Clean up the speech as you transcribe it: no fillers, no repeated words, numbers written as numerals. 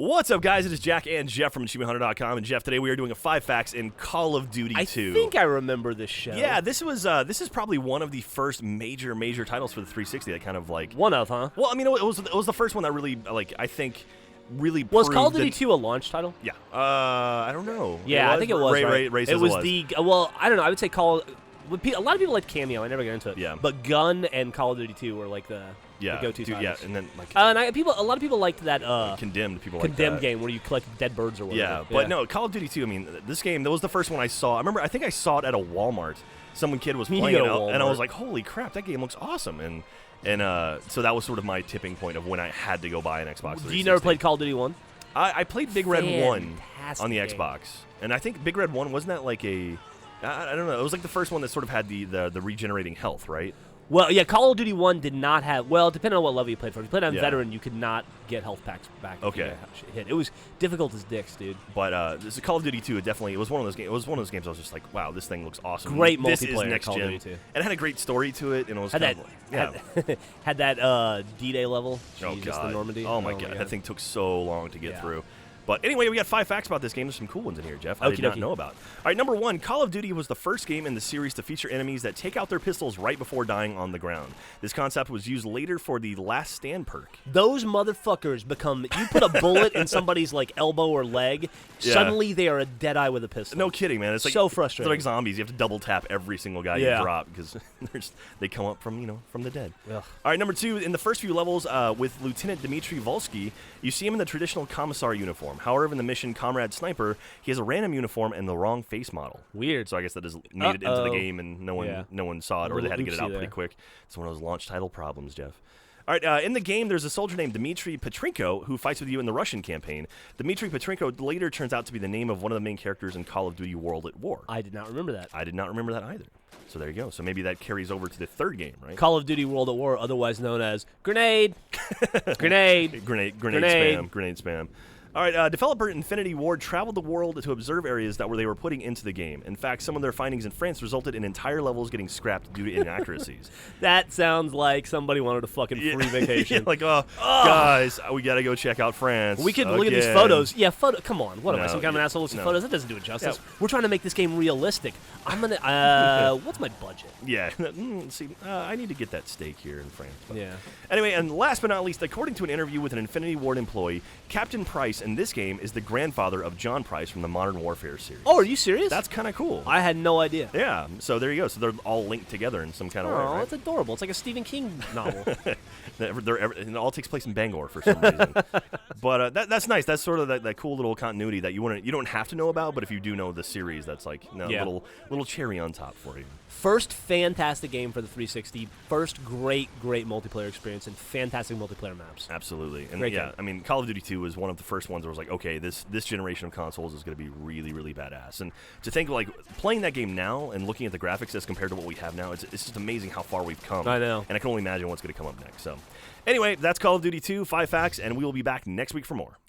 What's up, guys? It is Jack and Jeff from AchievementHunter.com. And Jeff, today we are doing a 5 facts in Call of Duty 2. I think I remember this show. Yeah, this is probably one of the first major titles for the 360 that kind of like one of, huh? Well, I mean, it was the first one that really I think really was proved Call of Duty 2 a launch title? Yeah. I don't know. Yeah, I think it was. Right? It was the well, I don't know. I would say a lot of people liked Cameo. I never got into it. Yeah. But Gun and Call of Duty 2 were like the go-to titles. Yeah, and then like a lot of people liked that Condemned game where you collect dead birds or whatever. Yeah, but no, Call of Duty 2. I mean, this game that was the first one I saw. I think I saw it at a Walmart. Some kid was playing it, and I was like, "Holy crap, that game looks awesome!" And so that was sort of my tipping point of when I had to go buy an Xbox 360. You never played Call of Duty 1? I played Big Red 1 on the game. Xbox, and I think Big Red 1 wasn't that like I don't know. It was like the first one that sort of had the regenerating health, right? Well, yeah, Call of Duty 1 did not have... Well, depending on what level you played for. If you played on Veteran, you could not get health packs back. Okay. Hit. It was difficult as dicks, dude. But this Call of Duty 2, it was one of those games. It was one of those games I was just like, wow, this thing looks awesome. Great this multiplayer is next Call of gen. Duty 2. And it had a great story to it, and it was had that D-Day level. Oh, Jesus, God. the Normandy. Oh, my God. That thing took so long to get through. But anyway, we got 5 facts about this game. There's some cool ones in here, Jeff. I did not know about. All right, number 1, Call of Duty was the first game in the series to feature enemies that take out their pistols right before dying on the ground. This concept was used later for the Last Stand perk. Those motherfuckers become... You put a bullet in somebody's like elbow or leg, suddenly they are a dead eye with a pistol. No kidding, man. It's like, so frustrating. They're like zombies. You have to double tap every single guy you drop because they come up from the dead. Ugh. All right, number 2, in the first few levels with Lieutenant Dmitry Volsky, you see him in the traditional commissar uniform. However, in the mission Comrade Sniper, he has a random uniform and the wrong face model. Weird. So I guess that just made it into the game and no one saw it, or they had to get it out pretty quick. It's one of those launch title problems, Jeff. All right, in the game, there's a soldier named Dmitry Petrenko who fights with you in the Russian campaign. Dmitry Petrenko later turns out to be the name of one of the main characters in Call of Duty World at War. I did not remember that. I did not remember that either. So there you go. So maybe that carries over to the third game, right? Call of Duty World at War, otherwise known as Grenade. Grenade. Grenade spam. All right, developer Infinity Ward traveled the world to observe areas that they were putting into the game. In fact, some of their findings in France resulted in entire levels getting scrapped due to inaccuracies. That sounds like somebody wanted a fucking free vacation. Like, guys, we got to go check out France. We could look at these photos. Yeah, come on. What am I, some kind of an asshole looking at photos? That doesn't do it justice. Yeah. We're trying to make this game realistic. I'm going to... what's my budget? Yeah. See, I need to get that steak here in France. But. Yeah. Anyway, and last but not least, according to an interview with an Infinity Ward employee, Captain Price in this game is the grandfather of John Price from the Modern Warfare series. Oh, are you serious? That's kind of cool. I had no idea. Yeah, so there you go. So they're all linked together in some kind of way, right? That's adorable. It's like a Stephen King novel. It all takes place in Bangor for some reason. But that's nice. That's sort of that cool little continuity that you don't have to know about, but if you do know the series, that's like little cherry on top for you. First fantastic game for the 360. First great multiplayer experience and fantastic multiplayer maps. Absolutely. And great game. I mean, Call of Duty 2 was one of the first ones where I was like, okay, this generation of consoles is going to be really, really badass. And to think like playing that game now and looking at the graphics as compared to what we have now, it's just amazing how far we've come. I know. And I can only imagine what's going to come up next. So anyway, that's Call of Duty 2, 5 facts, and we will be back next week for more.